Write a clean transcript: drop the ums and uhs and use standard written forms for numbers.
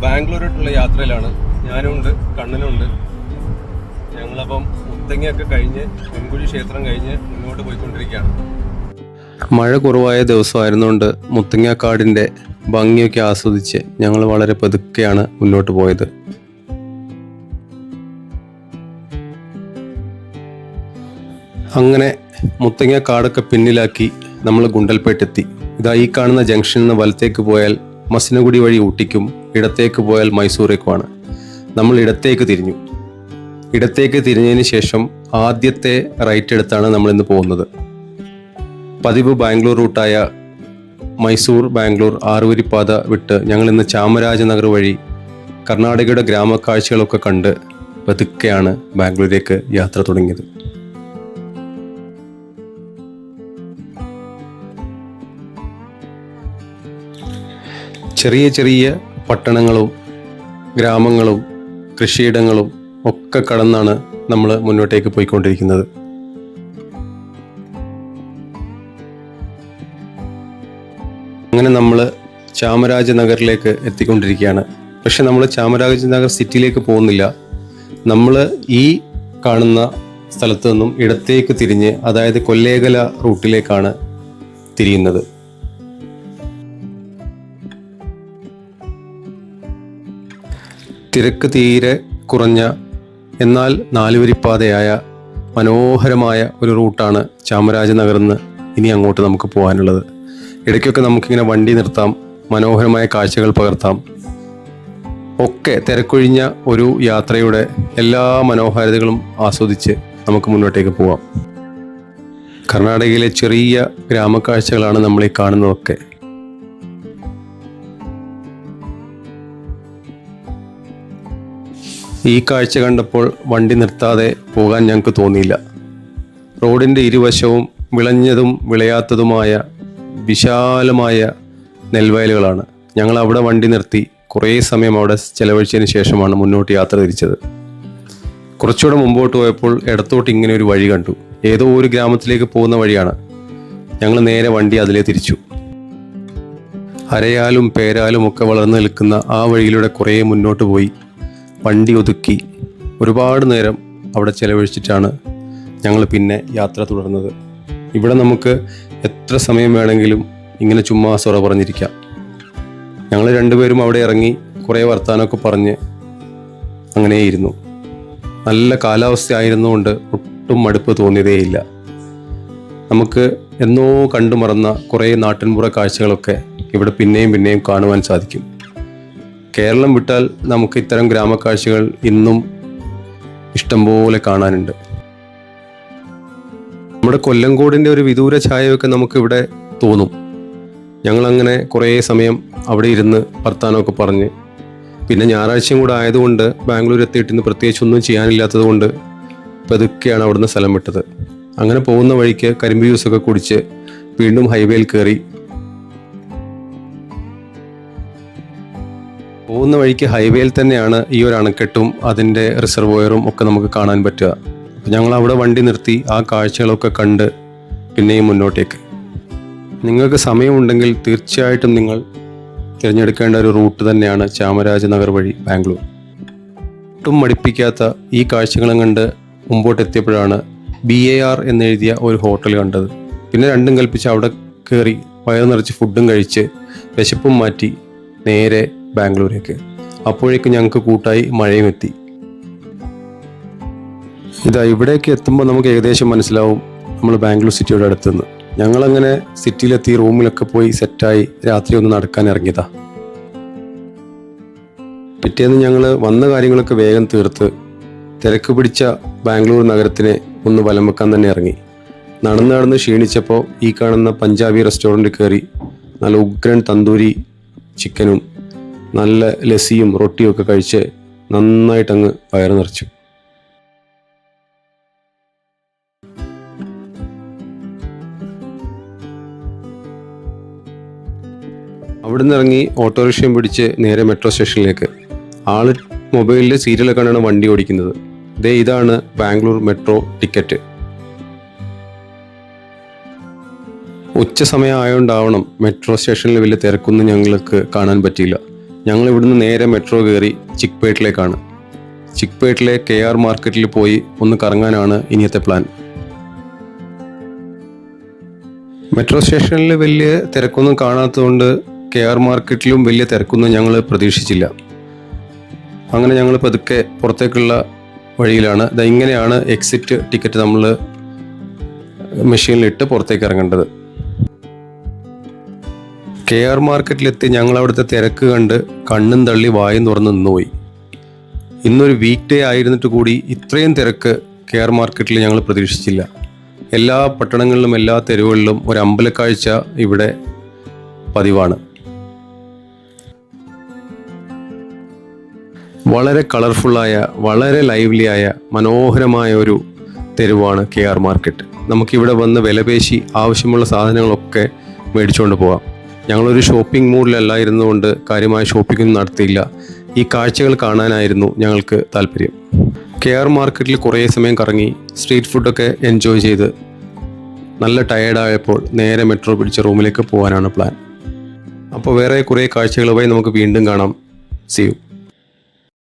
ബാംഗ്ലൂരോട്ടുള്ള യാത്രയിലാണ്. ഞാനുണ്ട്, കണ്ണനുണ്ട്. ഞങ്ങളപ്പം മുത്തങ്ങയൊക്കെ കഴിഞ്ഞ് പെൺകുഴി ക്ഷേത്രം കഴിഞ്ഞ് മുന്നോട്ട് പോയിക്കൊണ്ടിരിക്കുകയാണ്. മഴ കുറവായ ദിവസമായിരുന്നുകൊണ്ട് മുത്തങ്ങക്കാടിൻ്റെ ഭംഗിയൊക്കെ ആസ്വദിച്ച് ഞങ്ങൾ വളരെ പതുക്കെയാണ് മുന്നോട്ട് പോയത്. അങ്ങനെ മുത്തങ്ങക്കാടൊക്കെ പിന്നിലാക്കി നമ്മൾ ഗുണ്ടൽപേട്ടെത്തി. ഇതാ ഈ കാണുന്ന ജംഗ്ഷനിൽ നിന്ന് വലത്തേക്ക് പോയാൽ മസിനഗുഡി വഴി ഊട്ടിക്കും, ഇടത്തേക്ക് പോയാൽ മൈസൂരേക്കുമാണ്. നമ്മൾ ഇടത്തേക്ക് തിരിഞ്ഞു. ഇടത്തേക്ക് തിരിഞ്ഞതിന് ശേഷം ആദ്യത്തെ റൈറ്റ് എടുത്താണ് നമ്മൾ ഇന്ന് പോകുന്നത്. പതിവ് ബാംഗ്ലൂർ റൂട്ടായ മൈസൂർ ബാംഗ്ലൂർ ആറുവരിപ്പാത വിട്ട് ഞങ്ങൾ ഇന്ന് ചാമരാജനഗർ വഴി കർണാടകയുടെ ഗ്രാമക്കാഴ്ചകളൊക്കെ കണ്ട് പതുക്കെയാണ് ബാംഗ്ലൂരേക്ക് യാത്ര തുടങ്ങിയത്. ചെറിയ ചെറിയ പട്ടണങ്ങളും ഗ്രാമങ്ങളും കൃഷിയിടങ്ങളും ഒക്കെ കടന്നാണ് നമ്മൾ മുന്നോട്ടേക്ക് പോയിക്കൊണ്ടിരിക്കുന്നത്. അങ്ങനെ നമ്മൾ ചാമരാജനഗറിലേക്ക് എത്തിക്കൊണ്ടിരിക്കുകയാണ്. പക്ഷെ നമ്മൾ ചാമരാജനഗർ സിറ്റിയിലേക്ക് പോകുന്നില്ല. നമ്മൾ ഈ കാണുന്ന സ്ഥലത്ത് നിന്നും ഇടത്തേക്ക് തിരിഞ്ഞ്, അതായത് കൊല്ലേകല റൂട്ടിലേക്കാണ് തിരിയുന്നത്. തിരക്ക് തീരെ കുറഞ്ഞ എന്നാൽ നാലുവരിപ്പാതയായ മനോഹരമായ ഒരു റൂട്ടാണ് ചാമരാജനഗറിൽ നിന്ന് ഇനി അങ്ങോട്ട് നമുക്ക് പോകാനുള്ളത്. ഇടയ്ക്കൊക്കെ നമുക്കിങ്ങനെ വണ്ടി നിർത്താം, മനോഹരമായ കാഴ്ചകൾ പകർത്താം. ഒക്കെ തിരക്കൊഴിഞ്ഞ ഒരു യാത്രയുടെ എല്ലാ മനോഹാരിതകളും ആസ്വദിച്ച് നമുക്ക് മുന്നോട്ടേക്ക് പോവാം. കർണാടകയിലെ ചെറിയ ഗ്രാമക്കാഴ്ചകളാണ് നമ്മൾ ഈ കാണുന്നതൊക്കെ. ഈ കാഴ്ച കണ്ടപ്പോൾ വണ്ടി നിർത്താതെ പോകാൻ ഞങ്ങൾക്ക് തോന്നിയില്ല. റോഡിൻ്റെ ഇരുവശവും വിളഞ്ഞതും വിളയാത്തതുമായ വിശാലമായ നെൽവയലുകളാണ്. ഞങ്ങൾ അവിടെ വണ്ടി നിർത്തി കുറേ സമയം അവിടെ ചെലവഴിച്ചതിന് ശേഷമാണ് മുന്നോട്ട് യാത്ര തിരിച്ചത്. കുറച്ചുകൂടെ മുമ്പോട്ട് പോയപ്പോൾ ഇടത്തോട്ട് ഇങ്ങനെ ഒരു വഴി കണ്ടു. ഏതോ ഒരു ഗ്രാമത്തിലേക്ക് പോകുന്ന വഴിയാണ്. ഞങ്ങൾ നേരെ വണ്ടി അതിലേ തിരിച്ചു. അരയാലും പേരാലും ഒക്കെ വളർന്നു നിൽക്കുന്ന ആ വഴിയിലൂടെ കുറേ മുന്നോട്ട് പോയി വണ്ടി ഒതുക്കി ഒരുപാട് നേരം അവിടെ ചെലവഴിച്ചിട്ടാണ് ഞങ്ങൾ പിന്നെ യാത്ര തുടർന്നത്. ഇവിടെ നമുക്ക് എത്ര സമയം വേണമെങ്കിലും ഇങ്ങനെ ചുമ്മാ സൊറ പറഞ്ഞിരിക്കാം. ഞങ്ങൾ രണ്ടുപേരും അവിടെ ഇറങ്ങി കുറേ വർത്താനമൊക്കെ പറഞ്ഞ് അങ്ങനെയിരുന്നു. നല്ല കാലാവസ്ഥ ആയിരുന്നുകൊണ്ട് ഒട്ടും മടുപ്പ് തോന്നിയതേയില്ല. നമുക്ക് എന്നോ കണ്ടു മറന്ന കുറേ നാട്ടിൻപുറ കാഴ്ചകളൊക്കെ ഇവിടെ പിന്നെയും പിന്നെയും കാണുവാൻ സാധിക്കും. കേരളം വിട്ടാൽ നമുക്ക് ഇത്തരം ഗ്രാമക്കാഴ്ചകൾ ഇന്നും ഇഷ്ടംപോലെ കാണാനുണ്ട്. നമ്മുടെ കൊല്ലങ്കോടിൻ്റെ ഒരു വിദൂര ഛായയൊക്കെ നമുക്കിവിടെ തോന്നും. ഞങ്ങളങ്ങനെ കുറേ സമയം അവിടെ ഇരുന്ന് വർത്താനമൊക്കെ പറഞ്ഞ്, പിന്നെ ഞായറാഴ്ചയും കൂടെ ആയതുകൊണ്ട് ബാംഗ്ലൂർ എത്തിയിട്ട് ഇന്ന് പ്രത്യേകിച്ചൊന്നും ചെയ്യാനില്ലാത്തത് കൊണ്ട് പതുക്കെയാണ് അവിടുന്ന് സ്ഥലം വിട്ടത്. അങ്ങനെ പോകുന്ന വഴിക്ക് കരിമ്പ് ജ്യൂസൊക്കെ കുടിച്ച് വീണ്ടും ഹൈവേയിൽ കയറി. പോകുന്ന വഴിക്ക് ഹൈവേയിൽ തന്നെയാണ് ഈ ഒരു അണക്കെട്ടും അതിൻ്റെ റിസർവോയറും ഒക്കെ നമുക്ക് കാണാൻ പറ്റുക. അപ്പം ഞങ്ങൾ അവിടെ വണ്ടി നിർത്തി ആ കാഴ്ചകളൊക്കെ കണ്ട് പിന്നെയും മുന്നോട്ടേക്ക്. നിങ്ങൾക്ക് സമയമുണ്ടെങ്കിൽ തീർച്ചയായിട്ടും നിങ്ങൾ തിരഞ്ഞെടുക്കേണ്ട ഒരു റൂട്ട് തന്നെയാണ് ചാമരാജനഗർ വഴി ബാംഗ്ലൂർ. ഒട്ടും മടുപ്പിക്കാത്ത ഈ കാഴ്ചകളും കണ്ട് മുമ്പോട്ടെത്തിയപ്പോഴാണ് BAR എന്നെഴുതിയ ഒരു ഹോട്ടൽ കണ്ടത്. പിന്നെ രണ്ടും കൽപ്പിച്ച് അവിടെ കയറി വയറ് നിറച്ച് ഫുഡും കഴിച്ച് വിശപ്പും മാറ്റി നേരെ ബാംഗ്ലൂരേക്ക്. അപ്പോഴേക്കും ഞങ്ങൾക്ക് കൂട്ടായി മഴയും എത്തി. ഇതാ ഇവിടേക്ക് എത്തുമ്പോൾ നമുക്ക് ഏകദേശം മനസ്സിലാവും നമ്മൾ ബാംഗ്ലൂർ സിറ്റിയുടെ അടുത്തുനിന്ന്. ഞങ്ങളങ്ങനെ സിറ്റിയിലെത്തി റൂമിലൊക്കെ പോയി സെറ്റായി രാത്രി ഒന്ന് നടക്കാൻ ഇറങ്ങിയതാ. പിറ്റേന്ന് ഞങ്ങൾ വന്ന കാര്യങ്ങളൊക്കെ വേഗം തീർത്ത് തിരക്ക് പിടിച്ച ബാംഗ്ലൂർ നഗരത്തിനെ ഒന്ന് വലം വെക്കാൻ തന്നെ ഇറങ്ങി. നടന്ന് ക്ഷീണിച്ചപ്പോൾ ഈ കാണുന്ന പഞ്ചാബി റെസ്റ്റോറൻറ്റിൽ കയറി നല്ല ഉഗ്രൻ തന്തൂരി ചിക്കനും നല്ല ലസ്സിയും റൊട്ടിയും ഒക്കെ കഴിച്ച് നന്നായിട്ടങ്ങ് വയറ് നിറച്ചു. അവിടെ നിന്ന് ഇറങ്ങി ഓട്ടോറിക്ഷയും പിടിച്ച് നേരെ മെട്രോ സ്റ്റേഷനിലേക്ക്. ആള് മൊബൈലിൽ സീരിയലൊക്കെ കണ്ടാണ് വണ്ടി ഓടിക്കുന്നത്. ഇതാണ് ബാംഗ്ലൂർ മെട്രോ ടിക്കറ്റ്. ഉച്ച സമയം ആയതുകൊണ്ടാവണം മെട്രോ സ്റ്റേഷനിൽ വലിയ തിരക്കൊന്നും ഞങ്ങൾക്ക് കാണാൻ പറ്റിയില്ല. ഞങ്ങൾ ഇവിടുന്ന് നേരെ മെട്രോ കയറി ചിക്പേട്ടിലേക്കാണ്. ചിക്പേട്ടിലെ KR മാർക്കറ്റിൽ പോയി ഒന്ന് കറങ്ങാനാണ് ഇനിയത്തെ പ്ലാൻ. മെട്രോ സ്റ്റേഷനിൽ വലിയ തിരക്കൊന്നും കാണാത്തതുകൊണ്ട് KR മാർക്കറ്റിലും വലിയ തിരക്കൊന്നും ഞങ്ങൾ പ്രതീക്ഷിച്ചില്ല. അങ്ങനെ ഞങ്ങൾ പതുക്കെ പുറത്തേക്കുള്ള വഴിയിലാണ്. ഇങ്ങനെയാണ് എക്സിറ്റ് ടിക്കറ്റ് നമ്മൾ മെഷീനിലിട്ട് പുറത്തേക്ക് ഇറങ്ങേണ്ടത്. KR മാർക്കറ്റിലെത്തി ഞങ്ങൾ അവിടുത്തെ തിരക്ക് കണ്ട് കണ്ണും തള്ളി വായും തുറന്ന് നിന്നുപോയി. ഇന്നൊരു വീക്ക് ഡേ ആയിരുന്നിട്ട് കൂടി ഇത്രയും തിരക്ക് KR മാർക്കറ്റിൽ ഞങ്ങൾ പ്രതീക്ഷിച്ചില്ല. എല്ലാ പട്ടണങ്ങളിലും എല്ലാ തെരുവുകളിലും ഒരു അമ്പലക്കാഴ്ച ഇവിടെ പതിവാണ്. വളരെ കളർഫുള്ളായ, വളരെ ലൈവ്ലിയായ, മനോഹരമായ ഒരു തെരുവാണ് KR മാർക്കറ്റ്. നമുക്കിവിടെ വന്ന് വിലപേശി ആവശ്യമുള്ള സാധനങ്ങളൊക്കെ മേടിച്ചുകൊണ്ട് പോകാം. ഞങ്ങളൊരു ഷോപ്പിംഗ് മൂഡിലല്ലായിരുന്നുകൊണ്ട് കാര്യമായ ഷോപ്പിംഗ് നടത്തിയില്ല. ഈ കാഴ്ചകൾ കാണാനായിരുന്നു ഞങ്ങൾക്ക് താല്പര്യം. KR മാർക്കറ്റിൽ കുറേ സമയം കറങ്ങി സ്ട്രീറ്റ് ഫുഡൊക്കെ എൻജോയ് ചെയ്ത് നല്ല ടയേർഡായപ്പോൾ നേരെ മെട്രോ പിടിച്ച് റൂമിലേക്ക് പോകാനാണ് പ്ലാൻ. അപ്പോൾ വേറെ കുറേ കാഴ്ചകളുമായി നമുക്ക് വീണ്ടും കാണാം. See you.